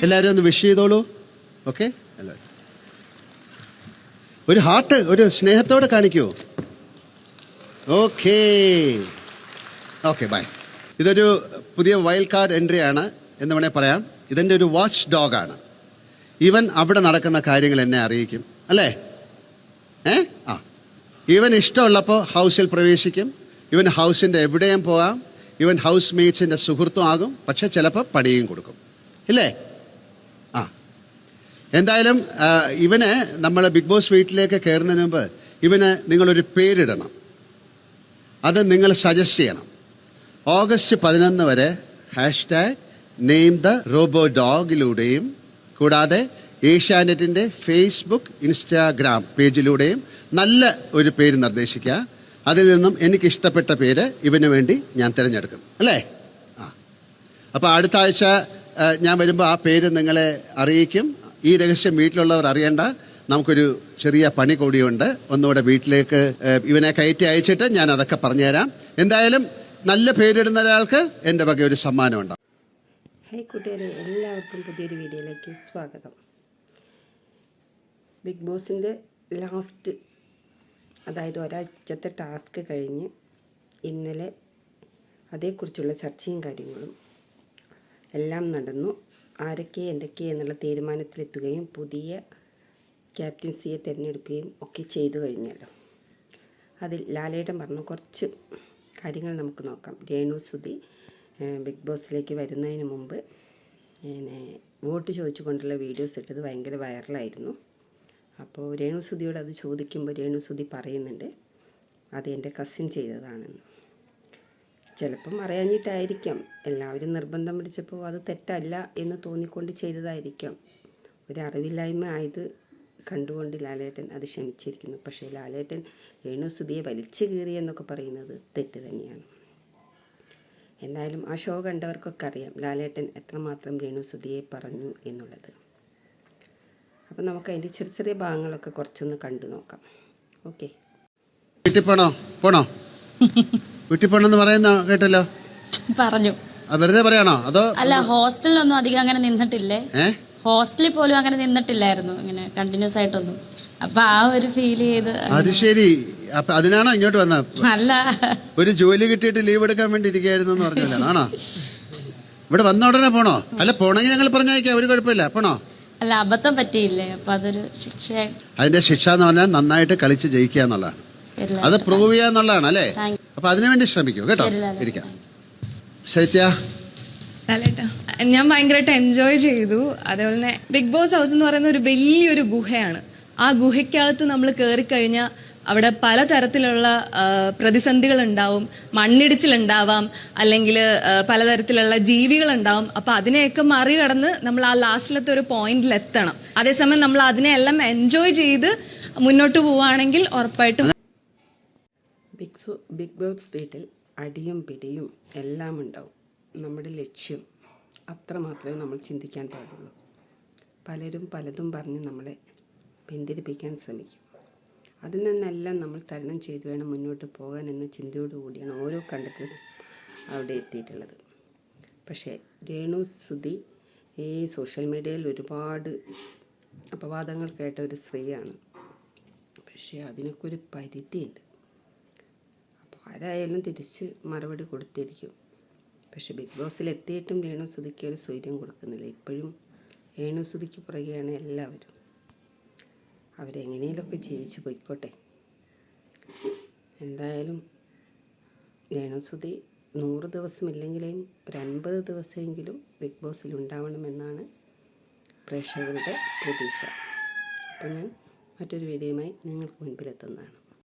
എല്ലാവരും ഒന്ന് വിഷ് ചെയ്തോളൂ. ഓക്കെ, എല്ലാവരും ഒരു ഹാർട്ട് ഒരു സ്നേഹത്തോടെ കാണിക്കൂ. Okay okay, bye. ഇതൊരു പുതിയ വൈൽഡ് കാർഡ് എൻട്രി ആണ് എന്ന് വേണേൽ പറയാം. ഇതെൻ്റെ ഒരു വാച്ച് ഡോഗാണ്. ഇവൻ അവിടെ നടക്കുന്ന കാര്യങ്ങൾ എന്നെ അറിയിക്കും, അല്ലേ? ആ, ഇവൻ ഇഷ്ടമുള്ളപ്പോൾ ഹൗസിൽ പ്രവേശിക്കും. ഇവൻ ഹൗസിൻ്റെ എവിടെയും പോകാം. ഇവൻ ഹൗസ് മേറ്റ്സിൻ്റെ സുഹൃത്തും ആകും. പക്ഷെ ചിലപ്പോൾ പണിയും കൊടുക്കും, ഇല്ലേ? ആ, എന്തായാലും ഇവന് നമ്മൾ ബിഗ് ബോസ് വീട്ടിലേക്ക് കയറുന്നതിന് മുമ്പ് ഇവന് നിങ്ങളൊരു പേരിടണം. അത് നിങ്ങൾ സജസ്റ്റ് ചെയ്യണം. ഓഗസ്റ്റ് 11 വരെ #NameTheRoboDog കൂടാതെ ഏഷ്യാനെറ്റിൻ്റെ ഫേസ്ബുക്ക്, ഇൻസ്റ്റാഗ്രാം പേജിലൂടെയും നല്ല ഒരു പേര് നിർദ്ദേശിക്കുക. അതിൽ നിന്നും എനിക്കിഷ്ടപ്പെട്ട പേര് ഇവന് വേണ്ടി ഞാൻ തിരഞ്ഞെടുക്കും, അല്ലേ? ആ, അപ്പോൾ അടുത്ത ആഴ്ച ഞാൻ വരുമ്പോൾ ആ പേര് നിങ്ങളെ അറിയിക്കും. ഈ രഹസ്യം വീട്ടിലുള്ളവർ അറിയണ്ട. നമുക്കൊരു ചെറിയ പണി കൂടിയുണ്ട്. ഒന്നുകൂടെ വീട്ടിലേക്ക് ഇവനെ കയറ്റി അയച്ചിട്ട് ഞാൻ അതൊക്കെ പറഞ്ഞുതരാം. എന്തായാലും നല്ല പേരിടുന്ന ഒരാൾക്ക് എൻ്റെ വക ഒരു സമ്മാനം ഉണ്ടാവും. ഹായ് കൂട്ടുകാരെ, എല്ലാവർക്കും പുതിയൊരു വീഡിയോയിലേക്ക് സ്വാഗതം. ബിഗ് ബോസിൻ്റെ ലാസ്റ്റ്, അതായത് ഒരാഴ്ചത്തെ ടാസ്ക് കഴിഞ്ഞ് ഇന്നലെ അതേക്കുറിച്ചുള്ള ചർച്ചയും കാര്യങ്ങളും എല്ലാം നടന്നു. ആരൊക്കെ എന്തൊക്കെ എന്നുള്ള തീരുമാനത്തിലെത്തുകയും പുതിയ ക്യാപ്റ്റൻസിയെ തിരഞ്ഞെടുക്കുകയും ഒക്കെ ചെയ്തു കഴിഞ്ഞല്ലോ. അതിൽ ലാലേട്ടൻ പറഞ്ഞ കുറച്ച് കാര്യങ്ങൾ നമുക്ക് നോക്കാം. രേണുസുതി ബിഗ് ബോസിലേക്ക് വരുന്നതിന് മുമ്പ് വോട്ട് ചോദിച്ചുകൊണ്ടുള്ള വീഡിയോസ് ഇട്ടത് ഭയങ്കര വൈറലായിരുന്നു. അപ്പോൾ രേണുസുതിയോട് അത് ചോദിക്കുമ്പോൾ രേണുസുതി പറയുന്നുണ്ട് അത് എൻ്റെ കസിൻ ചെയ്തതാണെന്ന്. ചിലപ്പം അറിയാഞ്ഞിട്ടായിരിക്കാം, എല്ലാവരും നിർബന്ധം പിടിച്ചപ്പോൾ അത് തെറ്റല്ല എന്ന് തോന്നിക്കൊണ്ട് ചെയ്തതായിരിക്കാം. ഒരു അറിവില്ലായ്മ ആയത് കണ്ടുകൊണ്ട് ലാലേട്ടൻ അത് ക്ഷമിച്ചിരിക്കുന്നു. പക്ഷേ ലാലേട്ടൻ രേണുസുതിയെ വലിച്ചു കീറി എന്നൊക്കെ പറയുന്നത് തെറ്റ് തന്നെയാണ്. എന്തായാലും ആ ഷോ കണ്ടവർക്കൊക്കെ അറിയാം ലാലേട്ടൻ എത്രമാത്രം രേണുസുതിയെ പറഞ്ഞു എന്നുള്ളത്. അപ്പം നമുക്ക് അതിൻ്റെ ചെറിയ ചെറിയ ഭാഗങ്ങളൊക്കെ കുറച്ചൊന്ന് കണ്ടു നോക്കാം. ഓക്കെ, വീട്ടിൽ പോണോ വീട്ടിൽ പോണെന്ന് പറയുന്ന കേട്ടല്ലോ. പറഞ്ഞു വെറുതെ പറയാണോ അതോ? അല്ല, ഹോസ്റ്റലിലൊന്നും അധികം അങ്ങനെ നിന്നിട്ടില്ലേ. ഹോസ്റ്റലിൽ പോലും അങ്ങനെ നിന്നിട്ടില്ലായിരുന്നു, ഇങ്ങനെ കണ്ടിന്യൂസ് ആയിട്ടൊന്നും. അപ്പൊ ആ ഒരു ഫീൽ ചെയ്ത്. അത് ശരി, അപ്പൊ അതിനാണോ ഇങ്ങോട്ട് വന്നത്? അല്ല, ഒരു ജോലി കിട്ടിയിട്ട് ലീവ് എടുക്കാൻ വേണ്ടി ഇരിക്കുകയായിരുന്നു എന്ന് പറഞ്ഞല്ലോ, ആണോ? ഇവിടെ വന്ന ഉടനെ പോണോ? അല്ല, പോണെങ്കിൽ ഞങ്ങൾ പറഞ്ഞയക്കാം, ഒരു കുഴപ്പമില്ല. പോണോ? അല്ല, അബദ്ധം പറ്റിയില്ലേ, അപ്പൊ അതൊരു ശിക്ഷ. അതിന്റെ ശിക്ഷ എന്ന് പറഞ്ഞാൽ നന്നായിട്ട് കളിച്ച് ജയിക്കുക എന്നുള്ളതാണ്. അത് പ്രൂവ് ചെയ്യുക എന്നുള്ളതാണ്, അല്ലേ? അപ്പൊ അതിനുവേണ്ടി ശ്രമിക്കൂ കേട്ടോ. ഇരിക്കാം. ശൈത്യ, ഞാൻ ഭയങ്കരമായിട്ട് എൻജോയ് ചെയ്തു. അതേപോലെ തന്നെ ബിഗ് ബോസ് ഹൗസ് എന്ന് പറയുന്ന ഒരു വലിയൊരു ഗുഹയാണ്. ആ ഗുഹയ്ക്കകത്ത് നമ്മൾ കയറിക്കഴിഞ്ഞാൽ അവിടെ പലതരത്തിലുള്ള പ്രതിസന്ധികൾ ഉണ്ടാവും. മണ്ണിടിച്ചിലുണ്ടാവാം, അല്ലെങ്കിൽ പലതരത്തിലുള്ള ജീവികളുണ്ടാവും. അപ്പം അതിനെയൊക്കെ മറികടന്ന് നമ്മൾ ആ ലാസ്റ്റിലത്തെ ഒരു പോയിന്റിൽ എത്തണം. അതേസമയം നമ്മൾ അതിനെയെല്ലാം എൻജോയ് ചെയ്ത് മുന്നോട്ട് പോവുകയാണെങ്കിൽ ഉറപ്പായിട്ടും. ബിഗ് ബോസ് വീട്ടിൽ അടിയും പിടിയും എല്ലാം ഉണ്ടാവും. നമ്മുടെ ലക്ഷ്യം അത്രമാത്രമേ നമ്മൾ ചിന്തിക്കാൻ പാടുള്ളൂ. പലരും പലതും പറഞ്ഞ് നമ്മളെ പിന്തിരിപ്പിക്കാൻ ശ്രമിക്കും. അതിൽ നിന്നെല്ലാം നമ്മൾ തരണം ചെയ്തു വേണം മുന്നോട്ട് പോകാൻ എന്ന ചിന്തയോടുകൂടിയാണ് ഓരോ കണ്ടസ്റ്റൻസും അവിടെ എത്തിയിട്ടുള്ളത്. പക്ഷേ രേണുസുതി ഈ സോഷ്യൽ മീഡിയയിൽ ഒരുപാട് അപവാദങ്ങൾ കേട്ട ഒരു സ്ത്രീയാണ്. പക്ഷേ അതിനൊക്കെ ഒരു പരിധിയുണ്ട്. അപ്പോൾ ആരായാലും തിരിച്ച് മറുപടി കൊടുത്തിരിക്കും. പക്ഷെ ബിഗ് ബോസിൽ എത്തിയിട്ടും രേണുസുതിക്ക് ഒരു സ്വൈര്യം കൊടുക്കുന്നില്ല. ഇപ്പോഴും രേണുസുതിക്ക് പുറകെയാണ് എല്ലാവരും. അവരെങ്ങനെയൊക്കെ ജീവിച്ച് പോയിക്കോട്ടെ. എന്തായാലും രേണുസുതി 100 ദിവസമില്ലെങ്കിലും ഒരു 50 ദിവസമെങ്കിലും ബിഗ് ബോസിൽ ഉണ്ടാവണമെന്നാണ് പ്രേക്ഷകരുടെ പ്രതീക്ഷ. അപ്പോൾ ഞാൻ മറ്റൊരു വീഡിയോയുമായി നിങ്ങൾക്ക് മുൻപിലെത്തുന്നതാണ്.